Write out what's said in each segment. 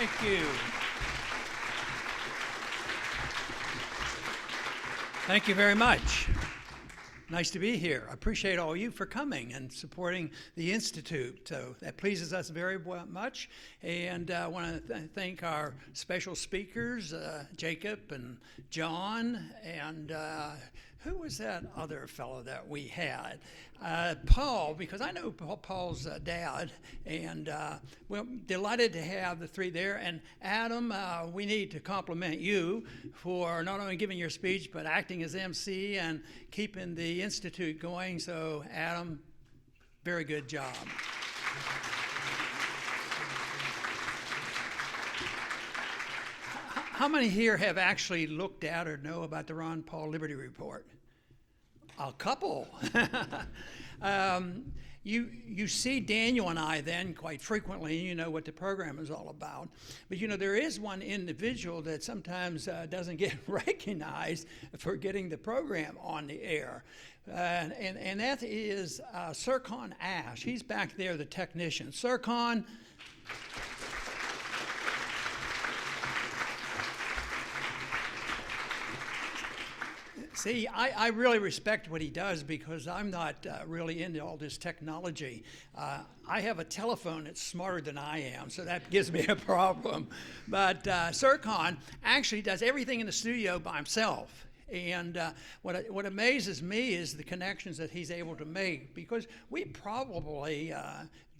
Thank you. Thank you very much. Nice to be here. I appreciate all you for coming and supporting the Institute. So that pleases us very much. And I want to thank our special speakers, Jacob and John, and who was that other fellow that we had? Paul, because I know Paul's dad, and we're delighted to have the three there. And Adam, we need to compliment you for not only giving your speech, but acting as MC and keeping the Institute going. So Adam, very good job. How many here have actually looked at or know about the Ron Paul Liberty Report? A couple. You see Daniel and I then quite frequently, and you know what the program is all about. But you know, there is one individual that sometimes doesn't get recognized for getting the program on the air. And that is Sircon Ash. He's back there, the technician. Sircon. See, I really respect what he does because I'm not really into all this technology. I have a telephone that's smarter than I am, so that gives me a problem. But Sircon actually does everything in the studio by himself. And what amazes me is the connections that he's able to make, because we probably,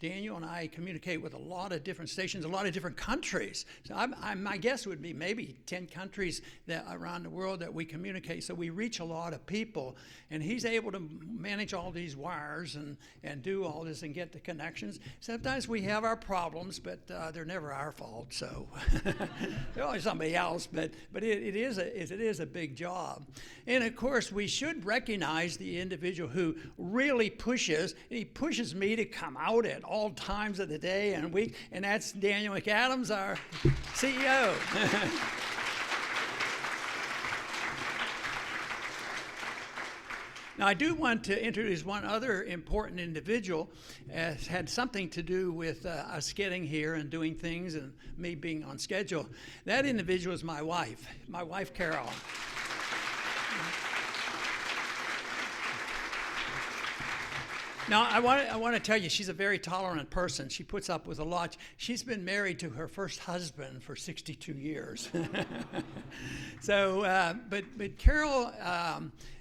Daniel and I communicate with a lot of different stations, a lot of different countries. So my guess would be maybe 10 countries that around the world that we communicate. So we reach a lot of people, and he's able to manage all these wires and do all this and get the connections. Sometimes we have our problems, but they're never our fault. So they're always somebody else. But it is a big job. And of course, we should recognize the individual who really pushes. He pushes me to come out at all times of the day and week, and that's Daniel McAdams, our CEO. Now, I do want to introduce one other important individual. It's had something to do with us getting here and doing things and me being on schedule. That individual is my wife, Carol. Now, I want to tell you, she's a very tolerant person. She puts up with a lot. She's been married to her first husband for 62 years. So, but Carol,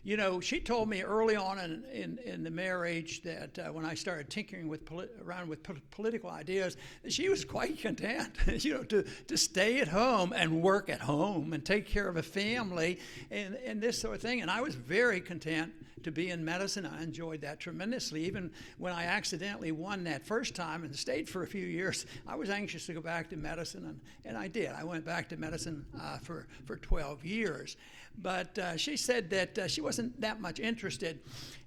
you know, she told me early on in the marriage that when I started tinkering around with political ideas, that she was quite content, you know, to stay at home and work at home and take care of a family and this sort of thing. And I was very content to be in medicine. I enjoyed that tremendously. Even when I accidentally won that first time and stayed for a few years, I was anxious to go back to medicine, and I did. I went back to medicine for 12 years. But she said that she wasn't that much interested,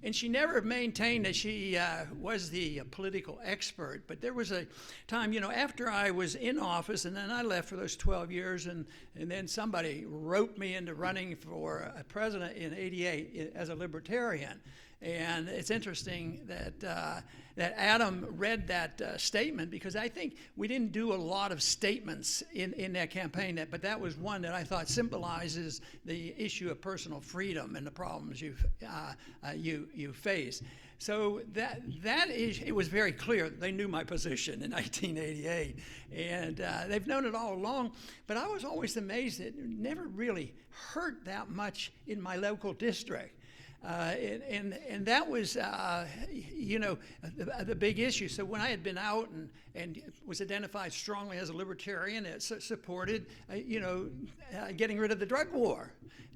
and she never maintained that she was the political expert. But there was a time, you know, after I was in office, and then I left for those 12 years, and then somebody wrote me into running for president in '88 as a Libertarian. And it's interesting that Adam read that statement, because I think we didn't do a lot of statements in that campaign, but that was one that I thought symbolizes the issue of personal freedom and the problems you face. So that is, it was very clear. They knew my position in 1988, and they've known it all along. But I was always amazed that it never really hurt that much in my local district. And that was, you know, the big issue. So when I had been out and was identified strongly as a libertarian, it supported, you know, getting rid of the drug war.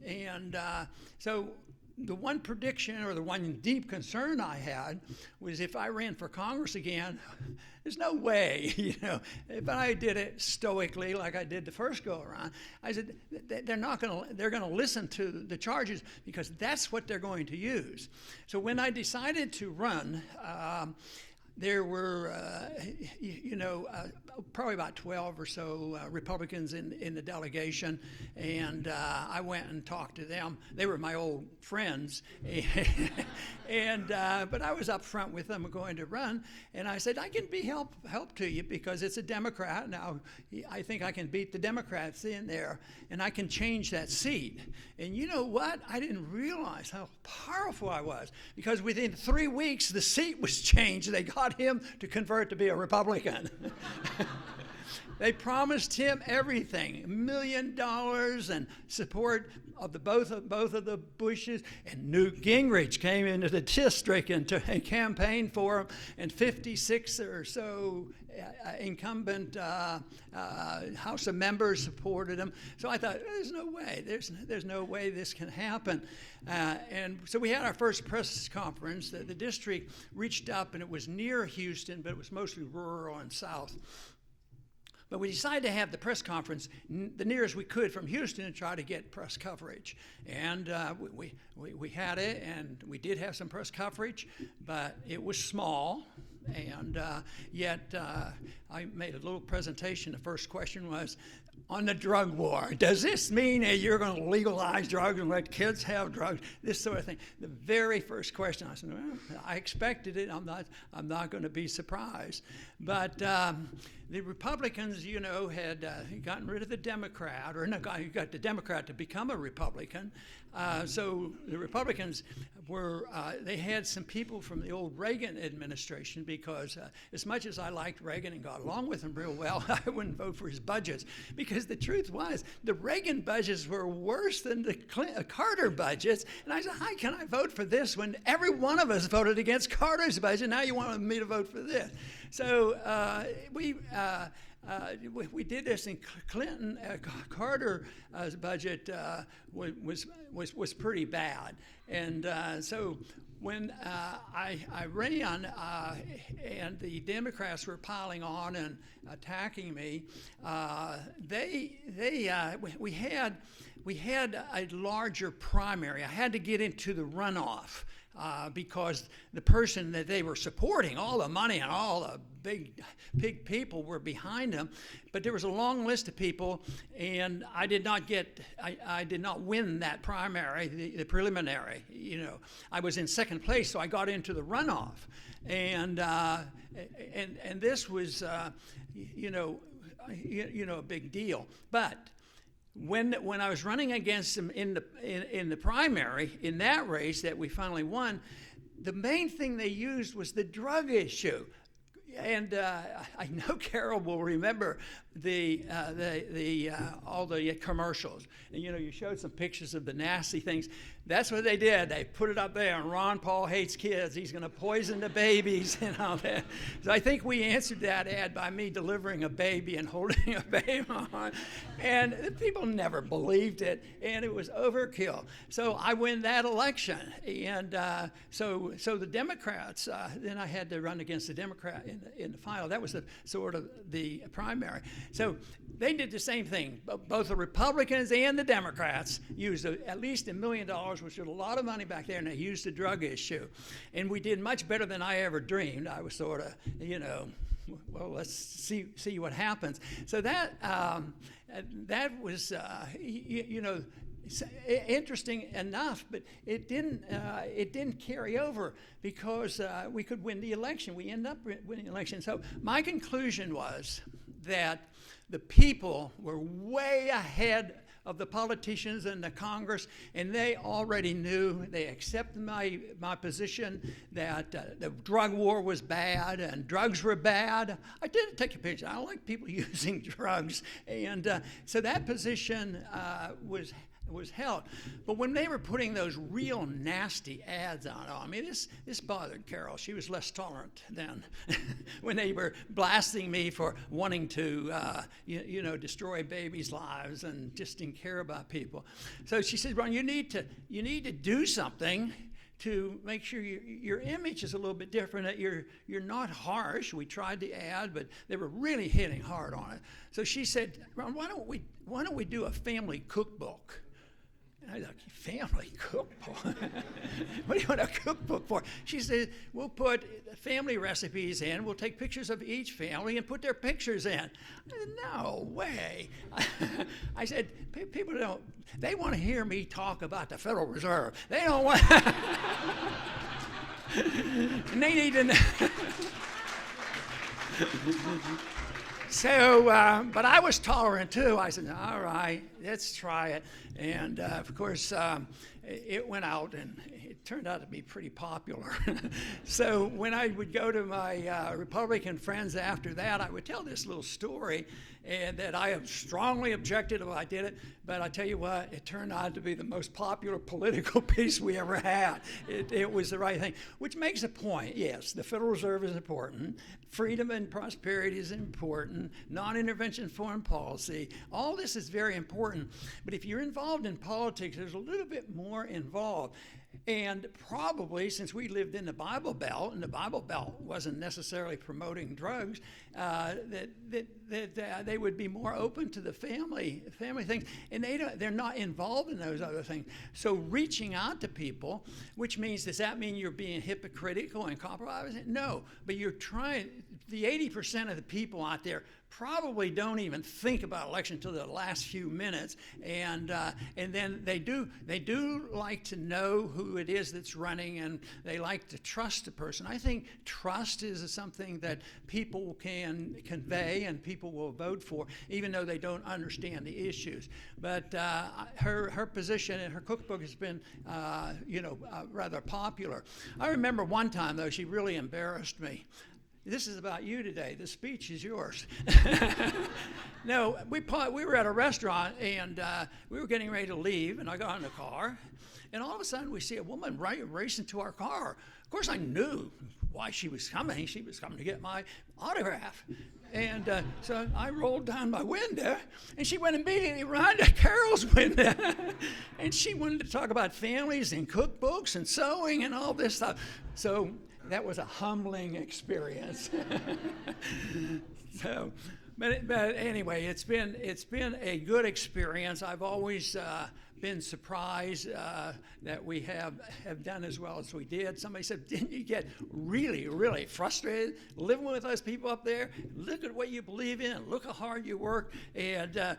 And so the one prediction or the one deep concern I had was if I ran for Congress again, there's no way, you know, if I did it stoically like I did the first go around, I said they're going to listen to the charges because that's what they're going to use. So when I decided to run, there were, you know, probably about 12 or so Republicans in the delegation, and I went and talked to them. They were my old friends, but I was up front with them going to run, and I said, I can be help to you because it's a Democrat. Now, I think I can beat the Democrats in there, and I can change that seat. And you know what? I didn't realize how powerful I was, because within 3 weeks, the seat was changed. They got him to convert to be a Republican. They promised him everything, $1 million and support of both of the Bushes. And Newt Gingrich came into the district and campaigned for him, and 56 or so incumbent House of members supported him. So I thought, there's no way. There's no way this can happen. And so we had our first press conference. The district reached up, and it was near Houston, but it was mostly rural and south. But we decided to have the press conference the nearest we could from Houston and try to get press coverage. And we had it, and we did have some press coverage, but it was small. And yet I made a little presentation. The first question was, on the drug war, does this mean that you're going to legalize drugs and let kids have drugs? This sort of thing. The very first question, I said, well, I expected it. I'm not going to be surprised. But the Republicans, had gotten rid of the Democrat, or got the Democrat to become a Republican. So the Republicans they had some people from the old Reagan administration, because as much as I liked Reagan and got along with him real well, I wouldn't vote for his budgets, because the truth was the Reagan budgets were worse than the Carter budgets. And I said, how can I vote for this when every one of us voted against Carter's budget? Now you want me to vote for this? So we did this, and Carter's budget was pretty bad. And so when I ran and the Democrats were piling on and attacking me, we had a larger primary. I had to get into the runoff. Because the person that they were supporting, all the money and all the big people were behind them, but there was a long list of people, and I did not win that primary, the preliminary. I was in second place, so I got into the runoff, and this was a big deal, but. When I was running against him in the primary, in that race that we finally won, the main thing they used was the drug issue. And I know Carol will remember all the commercials. And you showed some pictures of the nasty things. That's what they did. They put it up there, and Ron Paul hates kids. He's going to poison the babies and all that. So I think we answered that ad by me delivering a baby and holding a baby on. And the people never believed it, and it was overkill. So I win that election. And so the Democrats, then I had to run against the Democrat in the final. That was the primary. So they did the same thing. Both the Republicans and the Democrats used at least $1 million, which was a lot of money back there, and they used the drug issue. And we did much better than I ever dreamed. I was sort of, well, let's see what happens. So that was, interesting enough, but it didn't carry over, because we could win the election. We ended up winning the election. So my conclusion was that the people were way ahead of the politicians and the Congress, and they already knew. They accepted my position that the drug war was bad and drugs were bad. I didn't take a picture. I don't like people using drugs, and so that position was held. But when they were putting those real nasty ads on, this bothered Carol. She was less tolerant then. When they were blasting me for wanting to, destroy babies' lives and just didn't care about people. So she said, Ron, you need to do something to make sure your image is a little bit different, that you're not harsh. We tried the ad, but they were really hitting hard on it. So she said, Ron, why don't we do a family cookbook? I was like, family cookbook? What do you want a cookbook for? She said, we'll put family recipes in. We'll take pictures of each family and put their pictures in. I said, no way. I said, people don't, they want to hear me talk about the Federal Reserve. They don't want, and they need to know. So, but I was tolerant too. I said, all right, let's try it. And of course, it went out and it turned out to be pretty popular. So when I would go to my Republican friends after that, I would tell this little story and that I have strongly objected if I did it. But I tell you what, it turned out to be the most popular political piece we ever had. It was the right thing, which makes a point. Yes, the Federal Reserve is important. Freedom and prosperity is important. Non-intervention foreign policy. All this is very important. But if you're involved in politics, there's a little bit more involved. And probably, since we lived in the Bible Belt, and the Bible Belt wasn't necessarily promoting drugs, they would be more open to the family things, and they're not involved in those other things. So reaching out to people, which means, does that mean you're being hypocritical and compromising? No, but you're trying. The 80% of the people out there probably don't even think about election until the last few minutes, and then they do like to know who it is that's running, and they like to trust the person. I think trust is something that people can convey and people will vote for, even though they don't understand the issues. But her position in her cookbook has been, rather popular. I remember one time though, she really embarrassed me. This is about you today. The speech is yours. No, we were at a restaurant, and we were getting ready to leave, and I got in the car, and all of a sudden we see a woman racing to our car. Of course, I knew why she was coming. She was coming to get my autograph. And so I rolled down my window, and she went immediately right to Carol's window. And she wanted to talk about families and cookbooks and sewing and all this stuff. So that was a humbling experience. But anyway, it's been a good experience. I've always been surprised that we have done as well as we did. Somebody said, didn't you get really, really frustrated living with those people up there? Look at what you believe in. Look how hard you work. And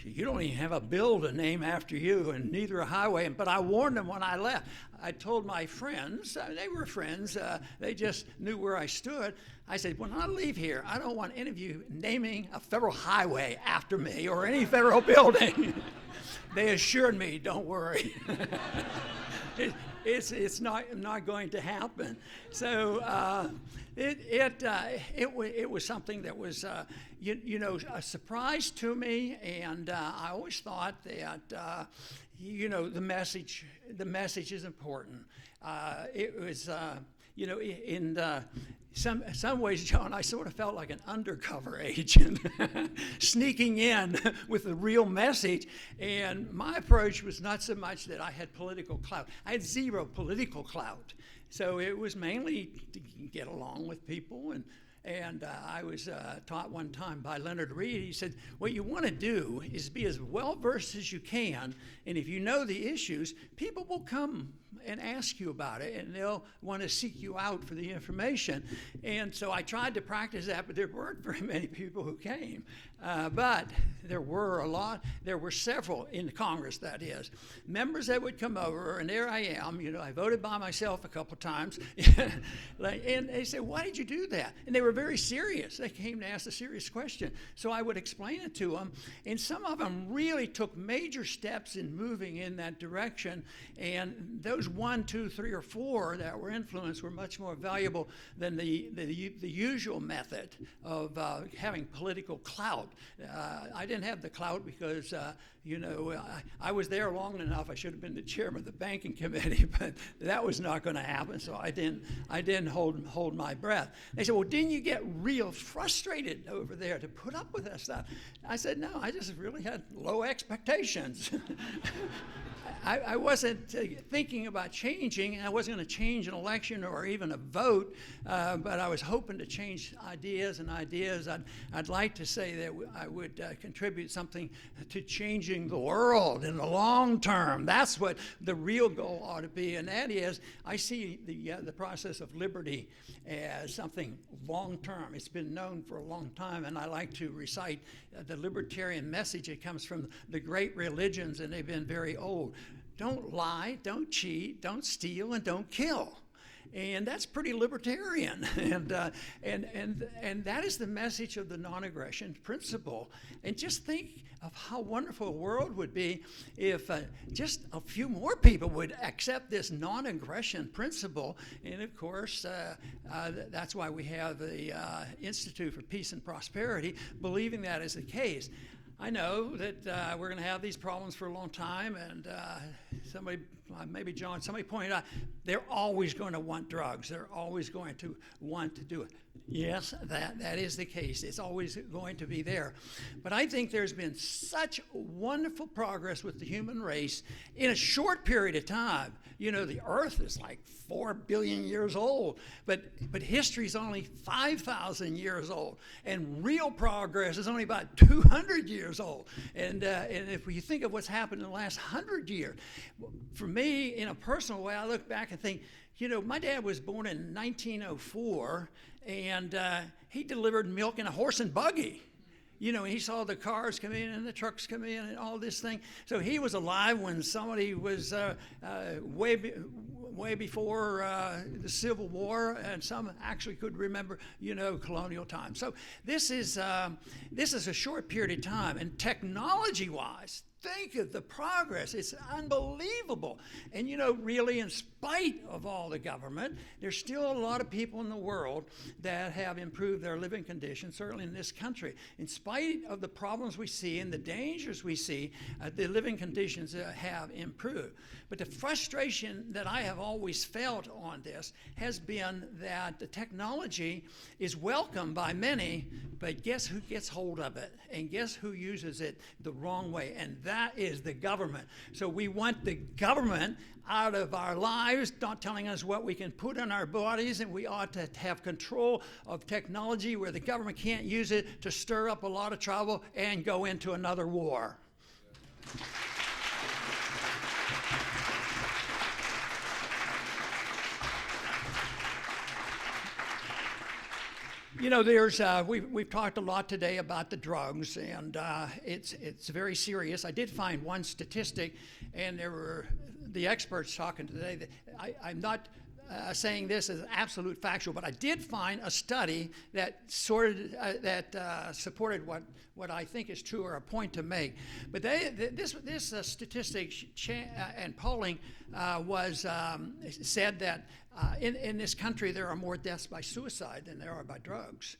you don't even have a bill to name after you, and neither a highway. But I warned them when I left. I told my friends, they were friends, they just knew where I stood. I said, when I leave here, I don't want any of you naming a federal highway after me or any federal building. They assured me, don't worry. It's not going to happen. So it was something that was a surprise to me, and I always thought that the message is important. It was in some ways, John, I sort of felt like an undercover agent sneaking in with the real message. And my approach was not so much that I had political clout. I had zero political clout. So it was mainly to get along with people. And I was taught one time by Leonard Reed. He said, what you want to do is be as well-versed as you can. And if you know the issues, people will come and ask you about it, and they'll want to seek you out for the information. And so I tried to practice that, but there weren't very many people who came. But there were several in Congress, that is, members that would come over, and there I am, I voted by myself a couple times, and they said, why did you do that? And they were very serious. They came to ask a serious question. So I would explain it to them, and some of them really took major steps in moving in that direction, and those 1, 2, 3, or 4 that were influenced were much more valuable than the usual method of having political clout. I didn't have the clout because I was there long enough. I should have been the chairman of the banking committee, but that was not going to happen. So I didn't hold my breath. They said, well, didn't you get real frustrated over there to put up with that stuff? I said, no, I just really had low expectations. I wasn't thinking about changing. I wasn't going to change an election or even a vote, but I was hoping to change ideas and ideas. I'd like to say that I would contribute something to changing the world in the long term. That's what the real goal ought to be, and that is I see the process of liberty as something long term. It's been known for a long time, and I like to recite the libertarian message. It comes from the great religions, and they've been very old. Don't lie, don't cheat, don't steal, and don't kill. And that's pretty libertarian, and that is the message of the non-aggression principle. And just think of how wonderful a world would be if just a few more people would accept this non-aggression principle. And of course, that's why we have the Institute for Peace and Prosperity, believing that is the case. I know that we're going to have these problems for a long time, and somebody, maybe John, somebody pointed out, they're always going to want drugs. They're always going to want to do it. Yes, that is the case. It's always going to be there. But I think there's been such wonderful progress with the human race in a short period of time. You know, the Earth is like 4 billion years old, but history's only 5,000 years old, and real progress is only about 200 years old. And if we think of what's happened in the last 100 years, for me, in a personal way, I look back and think, you know, my dad was born in 1904, and he delivered milk in a horse and buggy. You know, he saw the cars come in and the trucks come in and all this thing. So he was alive when somebody was way before the Civil War, and some actually could remember, you know, colonial times. So this is a short period of time, and technology-wise, think of the progress. It's unbelievable. And, you know, really, in spite of all the government, there's still a lot of people in the world that have improved their living conditions, certainly in this country. In spite of the problems we see and the dangers we see, the living conditions have improved. But the frustration that I have always felt on this has been that the technology is welcomed by many, but guess who gets hold of it? And guess who uses it the wrong way? And that is the government. So we want the government out of our lives, not telling us what we can put in our bodies, and we ought to have control of technology where the government can't use it to stir up a lot of trouble and go into another war. You know, there's we've talked a lot today about the drugs, and it's very serious. I did find one statistic, and there were the experts talking today. That I'm not saying this as absolute factual, but I did find a study that supported what I think is true or a point to make. But this statistic and polling was said that in this country there are more deaths by suicide than there are by drugs.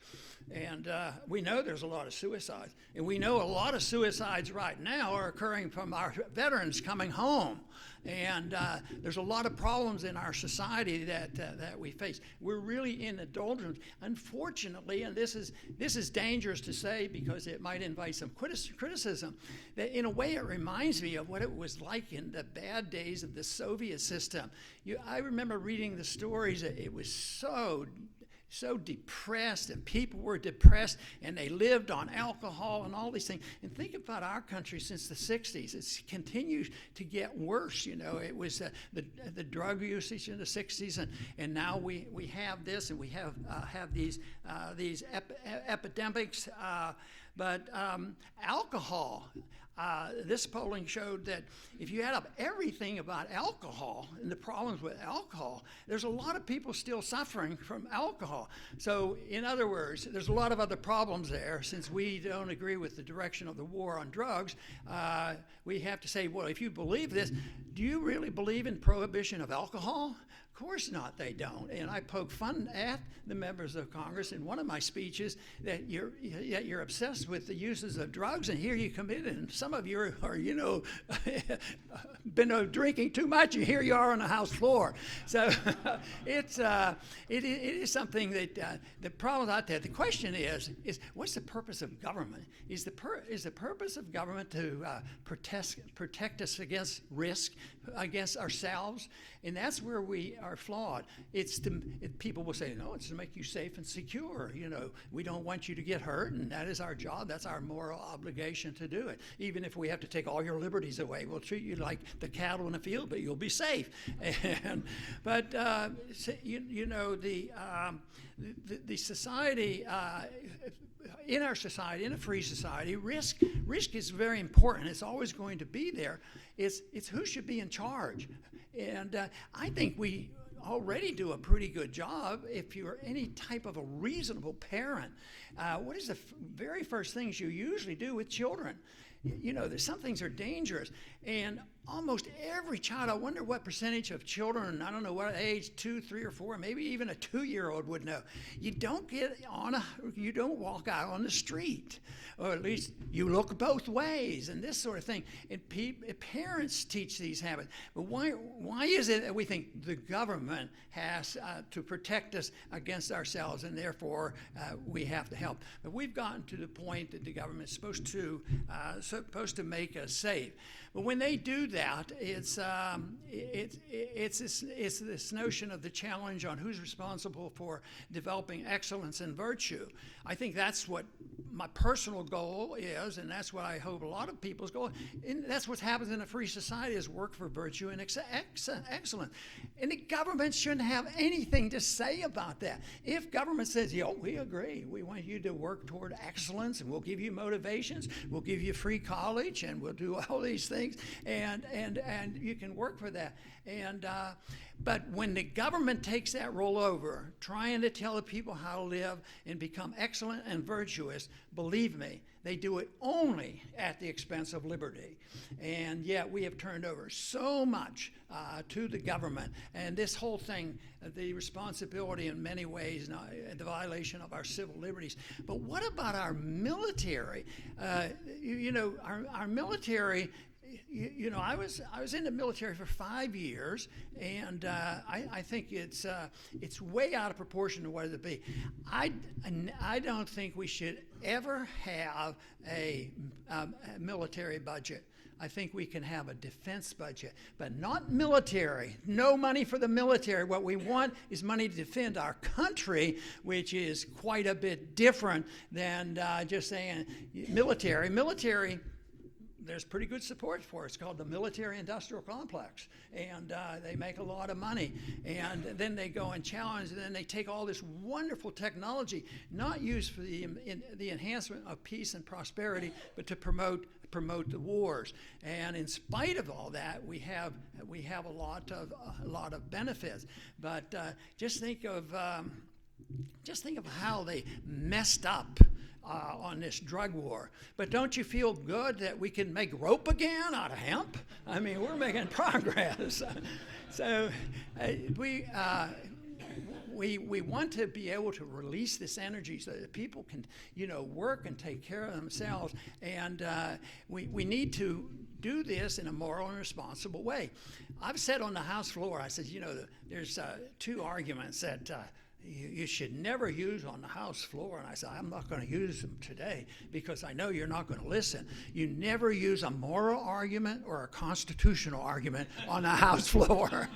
And we know there's a lot of suicides. And we know a lot of suicides right now are occurring from our veterans coming home. And there's a lot of problems in our society that we face. We're really in the doldrums. Unfortunately, and this is dangerous to say because it might invite some criticism, that in a way it reminds me of what it was like in the bad days of the Soviet system. I remember reading the stories. It was so depressed, and people were depressed, and they lived on alcohol and all these things. And think about our country since the 60s. It's continued to get worse. You know, it was the drug usage in the 60s, and now we have this, and we have these epidemics. But alcohol, this polling showed that if you add up everything about alcohol and the problems with alcohol, there's a lot of people still suffering from alcohol. So in other words, there's a lot of other problems there. Since we don't agree with the direction of the war on drugs, we have to say, well, if you believe this, do you really believe in prohibition of alcohol? course not, they don't. And I poke fun at the members of Congress in one of my speeches that you're obsessed with the uses of drugs, and here you come in, and some of you are been drinking too much, and here you are on the House floor. So it is something that the problem out there. The question is what's the purpose of government? Is the purpose of government to protect us against risk, against ourselves? And that's where we are flawed. People will say, no, it's to make you safe and secure. We don't want you to get hurt, and that is our job. That's our moral obligation to do it. Even if we have to take all your liberties away, we'll treat you like the cattle in the field, but you'll be safe. But the society. In our society, in a free society, risk is very important. It's always going to be there. It's who should be in charge. And I think we already do a pretty good job if you're any type of a reasonable parent. What is the very first things you usually do with children? There's some things are dangerous. And almost every child, I wonder what percentage of children, I don't know what age, 2, 3, or 4, maybe even a 2-year-old would know. You don't walk out on the street, or at least you look both ways and this sort of thing. And parents teach these habits. But why is it that we think the government has to protect us against ourselves, and therefore we have to help? But we've gotten to the point that the government is supposed to make us safe. But when they do that, it's this notion of the challenge on who's responsible for developing excellence and virtue. I think that's what my personal goal is, and that's what I hope a lot of people's goal. And that's what happens in a free society: is work for virtue and excellence. And the government shouldn't have anything to say about that. If government says, we agree, we want you to work toward excellence, and we'll give you motivations, we'll give you free college, and we'll do all these things, and you can work for that. But when the government takes that role over, trying to tell the people how to live and become excellent and virtuous, believe me, they do it only at the expense of liberty. And yet we have turned over so much to the government. And this whole thing, the responsibility in many ways, the violation of our civil liberties. But what about our military? Our military... I was in the military for 5 years, and I think it's way out of proportion to what it would be. I don't think we should ever have a military budget. I think we can have a defense budget, but not military. No money for the military. What we want is money to defend our country, which is quite a bit different than just saying military. Military, there's pretty good support for it. It's called the military-industrial complex, and they make a lot of money. And then they go and challenge, and then they take all this wonderful technology, not used for the enhancement of peace and prosperity, but to promote the wars. And in spite of all that, we have a lot of benefits. But just think of how they messed up on this drug war. But don't you feel good that we can make rope again out of hemp? I mean, we're making progress. So we want to be able to release this energy so that people can, work and take care of themselves. And we need to do this in a moral and responsible way. I've said on the House floor, I said, there's 2 arguments that you should never use on the House floor. And I said, I'm not going to use them today because I know you're not going to listen. You never use a moral argument or a constitutional argument on the House floor.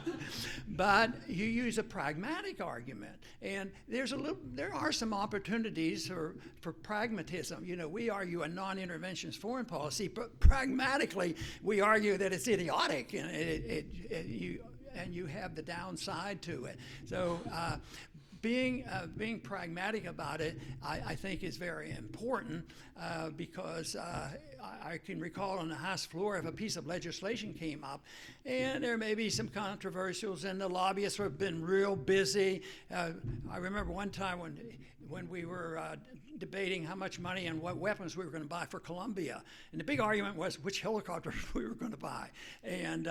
But you use a pragmatic argument. And there are some opportunities for pragmatism. We argue a non-interventionist foreign policy, but pragmatically we argue that it's idiotic, and you have the downside to it. So being pragmatic about it, I think is very important because I can recall on the House floor if a piece of legislation came up, and there may be some controversials, and the lobbyists have been real busy. I remember one time when we were debating how much money and what weapons we were going to buy for Colombia. And the big argument was which helicopters we were going to buy. And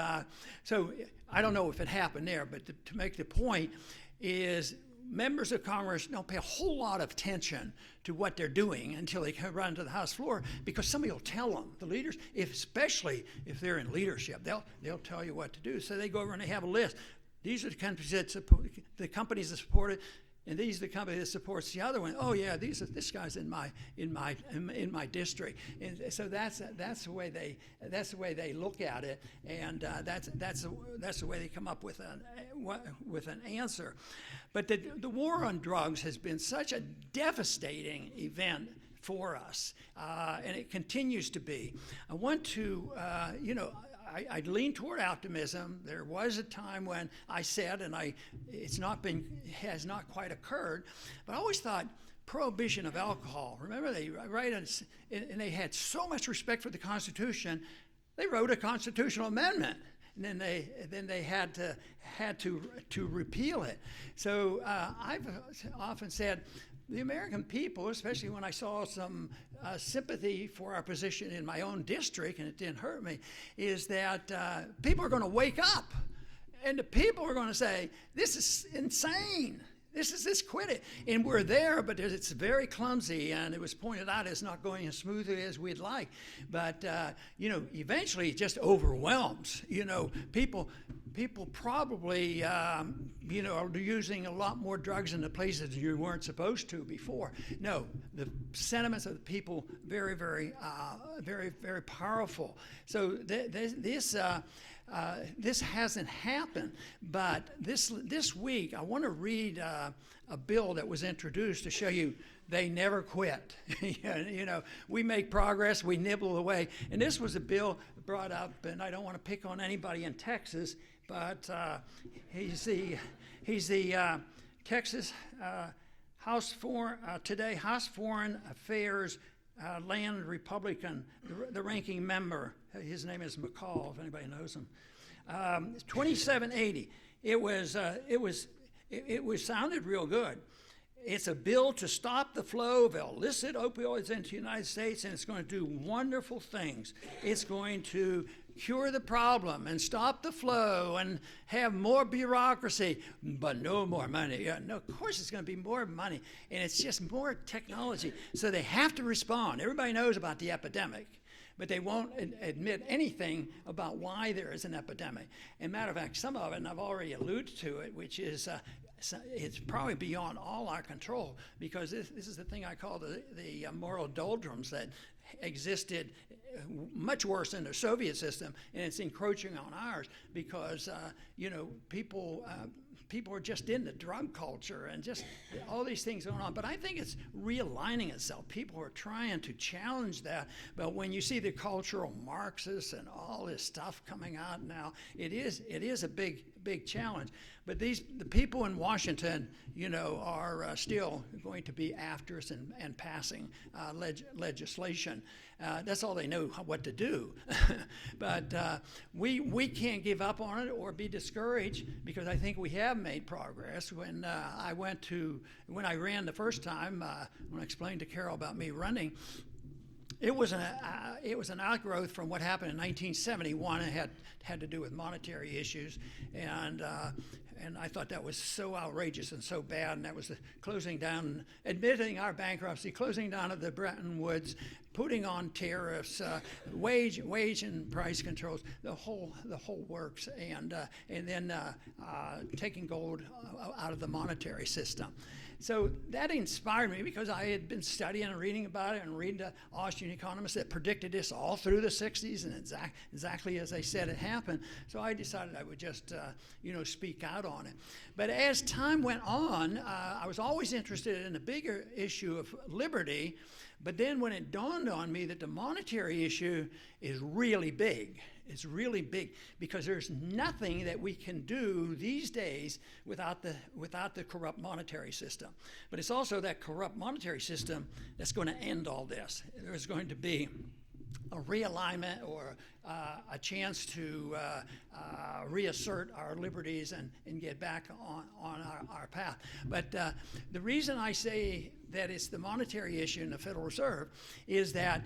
so I don't know if it happened there, but to make the point is members of Congress don't pay a whole lot of attention to what they're doing until they run to the House floor, because somebody will tell them, the leaders, especially if they're in leadership, they'll tell you what to do. So they go over and they have a list. These are the companies that support it, and these are the company that supports the other one. Oh yeah, this guy's in my district, and so that's the way they look at it, and that's the way they come up with an answer. But the war on drugs has been such a devastating event for us, and it continues to be. I want to, I lean toward optimism. There was a time when I said, and has not quite occurred, but I always thought prohibition of alcohol. Remember, and they had so much respect for the Constitution, they wrote a constitutional amendment, and then they had to repeal it. So I've often said, the American people, especially when I saw some sympathy for our position in my own district, and it didn't hurt me, is that people are going to wake up, and the people are going to say, this is insane. This quit it. And we're there, but it's very clumsy, and it was pointed out it's not going as smoothly as we'd like. But, eventually it just overwhelms. People probably, are using a lot more drugs in the places you weren't supposed to before. No, the sentiments of the people, very, very, very, very powerful. So this hasn't happened, but this week I want to read a bill that was introduced to show you they never quit. We make progress, we nibble away, and this was a bill brought up, and I don't want to pick on anybody in Texas, but he's the Texas House Foreign Affairs Land Republican, the ranking member. His name is McCall, if anybody knows him. 2780. It was sounded real good. It's a bill to stop the flow of illicit opioids into the United States, and it's going to do wonderful things. It's going to cure the problem and stop the flow and have more bureaucracy, but no more money. Yeah, no, of course it's going to be more money, and it's just more technology. So they have to respond. Everybody knows about the epidemic, but they won't admit anything about why there is an epidemic. And matter of fact, some of it, and I've already alluded to it, which is it's probably beyond all our control, because this is the thing I call the moral doldrums that existed much worse in the Soviet system, and it's encroaching on ours because people are just in the drug culture and just all these things going on. But I think it's realigning itself. People are trying to challenge that. But when you see the cultural Marxists and all this stuff coming out now, it is a big challenge. But the people in Washington, are still going to be after us and passing legislation. That's all they know what to do. But we can't give up on it or be discouraged, because I think we have made progress. When I ran the first time, when I explained to Carol about me running, it was an outgrowth from what happened in 1971. It had to do with monetary issues, and I thought that was so outrageous and so bad. And that was the closing down, admitting our bankruptcy, closing down of the Bretton Woods, putting on tariffs, wage and price controls, the whole works, and then taking gold out of the monetary system. So that inspired me, because I had been studying and reading about it, and reading the Austrian economists that predicted this all through the 60s, and exactly as they said it happened. So I decided I would just, speak out on it. But as time went on, I was always interested in the bigger issue of liberty, But then when it dawned on me that the monetary issue is really big, it's really big, because there's nothing that we can do these days without the corrupt monetary system. But it's also that corrupt monetary system that's going to end all this. There's going to be a realignment or a chance to reassert our liberties and get back on our path. But the reason I say that it's the monetary issue in the Federal Reserve is that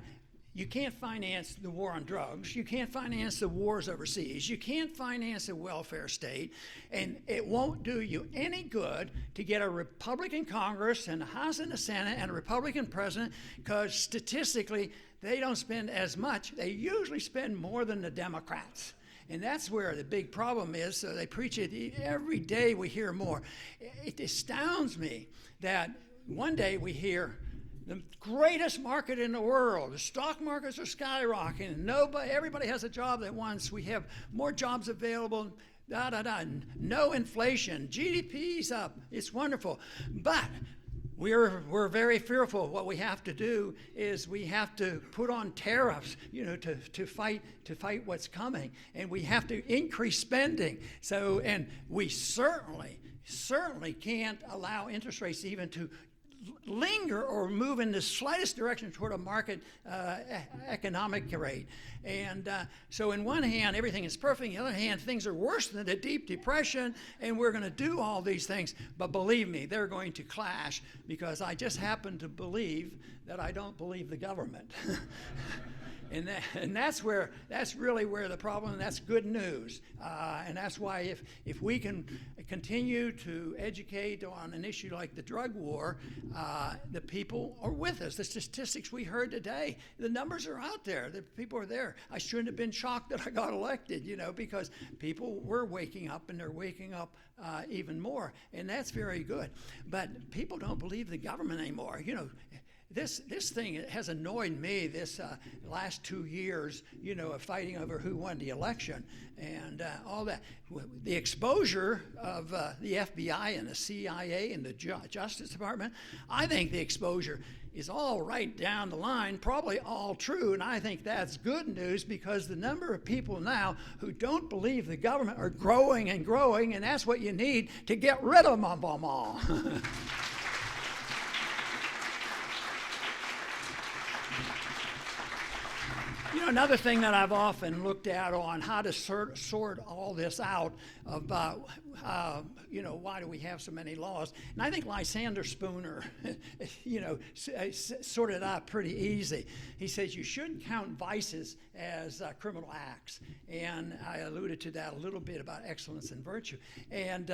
you can't finance the war on drugs. You can't finance the wars overseas. You can't finance a welfare state. And it won't do you any good to get a Republican Congress and a House and a Senate and a Republican president, because statistically, they don't spend as much. They usually spend more than the Democrats. And that's where the big problem is. So they preach it every day. We hear more. It astounds me that one day we hear the greatest market in the world. The stock markets are skyrocketing. Everybody has a job at once. We have more jobs available. No inflation. GDP's up. It's wonderful. But we're very fearful. What we have to do is we have to put on tariffs, to fight what's coming, and we have to increase spending. So, and we certainly can't allow interest rates even to linger or move in the slightest direction toward a market economic rate. And so in one hand, everything is perfect. On the other hand, things are worse than the Deep Depression, and we're going to do all these things. But believe me, they're going to clash, because I just happen to believe that I don't believe the government. And that's really where the problem, and that's good news. And that's why if we can continue to educate on an issue like the drug war, the people are with us. The statistics we heard today, the numbers are out there. The people are there. I shouldn't have been shocked that I got elected, because people were waking up, and they're waking up even more. And that's very good. But people don't believe the government anymore. This thing has annoyed me this last 2 years, of fighting over who won the election and all that. The exposure of the FBI and the CIA and the Justice Department, I think the exposure is all right down the line, probably all true, and I think that's good news, because the number of people now who don't believe the government are growing and growing, and that's what you need to get rid of them all. Another thing that I've often looked at on how to sort all this out about, why do we have so many laws? And I think Lysander Spooner, sorted it out pretty easy. He says you shouldn't count vices as criminal acts. And I alluded to that a little bit about excellence and virtue, and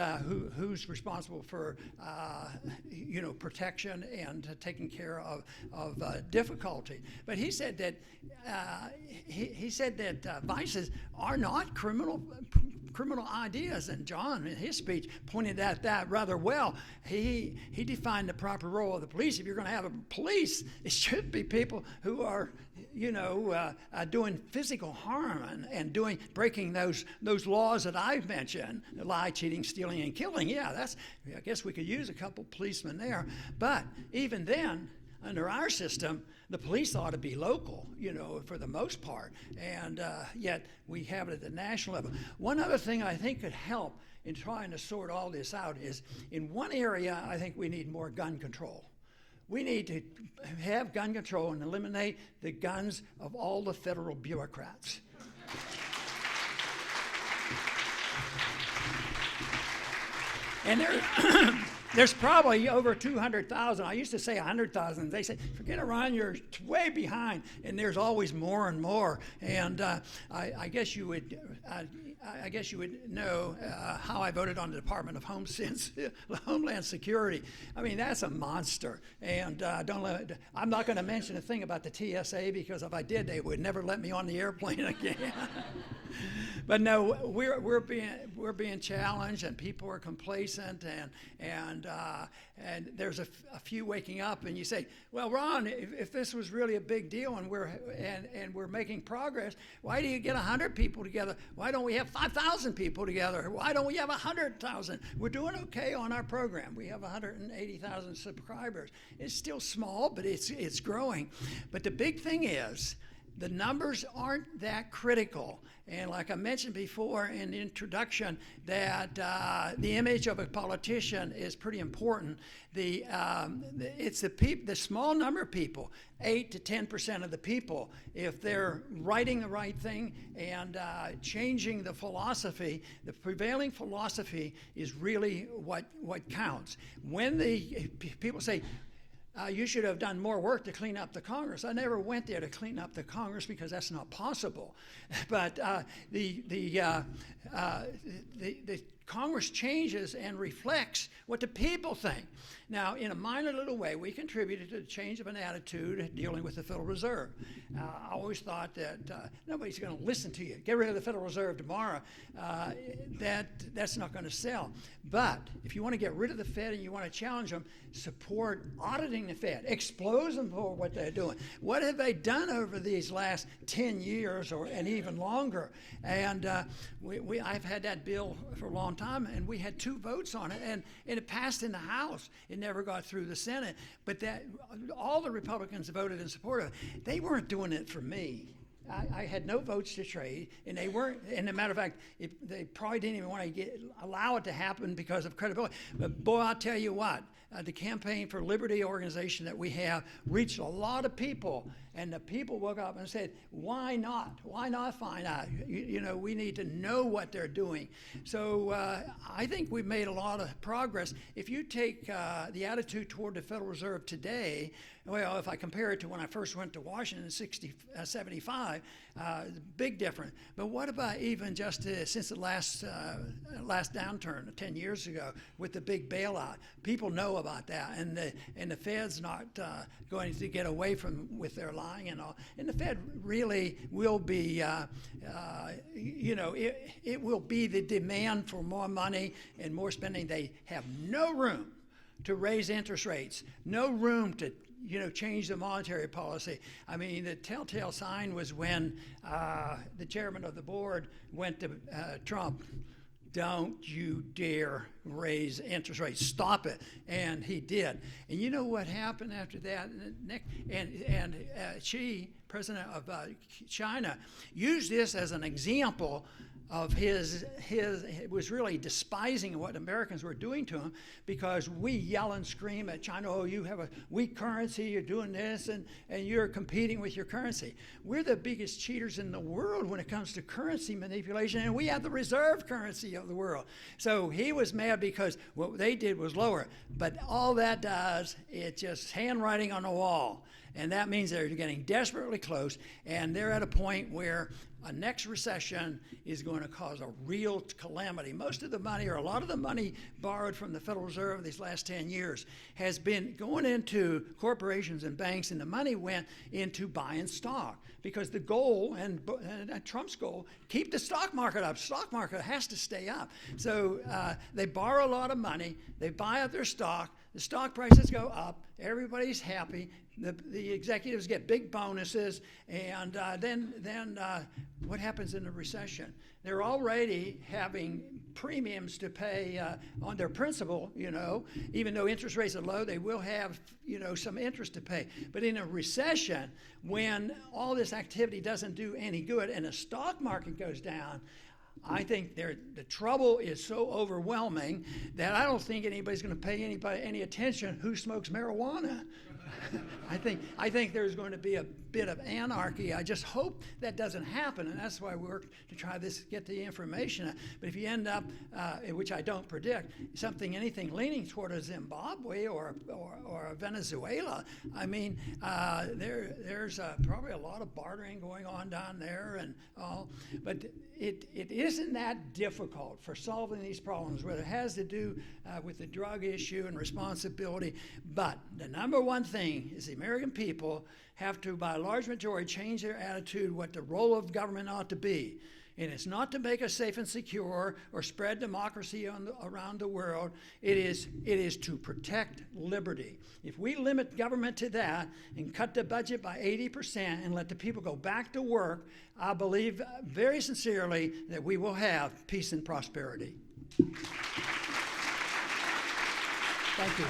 who's responsible for, protection and taking care of difficulty. But he said that vices are not criminal ideas, and John, in his speech, pointed at that rather well. He defined the proper role of the police. If you're going to have a police, it should be people who are, doing physical harm and breaking those laws that I've mentioned: lie, cheating, stealing, and killing. Yeah, I guess we could use a couple policemen there. But even then, under our system, the police ought to be local, for the most part, and yet we have it at the national level. One other thing I think could help in trying to sort all this out is, in one area, I think we need more gun control. We need to have gun control and eliminate the guns of all the federal bureaucrats. And there's probably over 200,000. I used to say 100,000. They say, forget it, Ron, you're way behind. And there's always more and more. And I guess you would know how I voted on the Department of Homeland Security. I mean, that's a monster. And I'm not going to mention a thing about the TSA, because if I did, they would never let me on the airplane again. But no, we're being challenged, and people are complacent, and there's a few waking up, and you say, well, Ron, if this was really a big deal and we're making progress, why do you get 100 people together? Why don't we have 5,000 people together? Why don't we have 100,000? We're doing okay on our program. We have 180,000 subscribers. It's still small, but it's growing. But the big thing is, the numbers aren't that critical. And like I mentioned before in the introduction, that the image of a politician is pretty important. It's the small number of people, 8 to 10% of the people, if they're writing the right thing and changing the philosophy, the prevailing philosophy is really what counts. When the people say, you should have done more work to clean up the Congress. I never went there to clean up the Congress because that's not possible. But the Congress changes and reflects what the people think. Now, in a minor little way, we contributed to the change of an attitude dealing with the Federal Reserve. I always thought that nobody's going to listen to you. Get rid of the Federal Reserve tomorrow. That's not going to sell. But if you want to get rid of the Fed and you want to challenge them, support auditing the Fed. Expose them for what they're doing. What have they done over these last 10 years and even longer? And I've had that bill for a long time, and we had 2 votes on it, and it passed in the House. It never got through the Senate. But all the Republicans voted in support of it. They weren't doing it for me. I had no votes to trade, and they weren't. And as a matter of fact, they probably didn't even want to allow it to happen because of credibility. But boy, I'll tell you what, the Campaign for Liberty organization that we have reached a lot of people, and the people woke up and said, "Why not? Why not find out? We need to know what they're doing." So I think we've made a lot of progress. If you take the attitude toward the Federal Reserve today, well, if I compare it to when I first went to Washington in 75, big difference. But what about even just since the last downturn 10 years ago with the big bailout? People know about that, and the Fed's not going to get away with their lying and all. And the Fed really will be, it will be the demand for more money and more spending. They have no room to raise interest rates, no room to change the monetary policy. I mean, the telltale sign was when the chairman of the board went to Trump, "Don't you dare raise interest rates. Stop it." And he did. And you know what happened after that? And Xi, president of China, used this as an example of his was really despising what Americans were doing to him, because we yell and scream at China, "Oh, you have a weak currency, you're doing this, and you're competing with your currency." We're the biggest cheaters in the world when it comes to currency manipulation, and we have the reserve currency of the world. So he was mad because what they did was lower. But all that does, it's just handwriting on the wall. And that means they're getting desperately close, and they're at a point where a next recession is going to cause a real calamity. Most of the money, or a lot of the money borrowed from the Federal Reserve these last 10 years, has been going into corporations and banks, and the money went into buying stock. Because the goal, and Trump's goal, keep the stock market up. Stock market has to stay up. So they borrow a lot of money, they buy up their stock, the stock prices go up, everybody's happy, the executives get big bonuses, and then what happens in a recession? They're already having premiums to pay on their principal, even though interest rates are low, they will have, some interest to pay. But in a recession, when all this activity doesn't do any good and the stock market goes down, I think the trouble is so overwhelming that I don't think anybody's going to pay anybody any attention who smokes marijuana. I think there's going to be a bit of anarchy. I just hope that doesn't happen, and that's why we work to try this, get the information. But if you end up, which I don't predict, anything leaning toward a Zimbabwe or a Venezuela, I mean, there's probably a lot of bartering going on down there and all. But it isn't that difficult for solving these problems, whether it has to do with the drug issue and responsibility. But the number one thing is the American people have to, by a large majority, change their attitude what the role of government ought to be. And it's not to make us safe and secure or spread democracy around the world. It is to protect liberty. If we limit government to that and cut the budget by 80% and let the people go back to work, I believe very sincerely that we will have peace and prosperity. Thank you.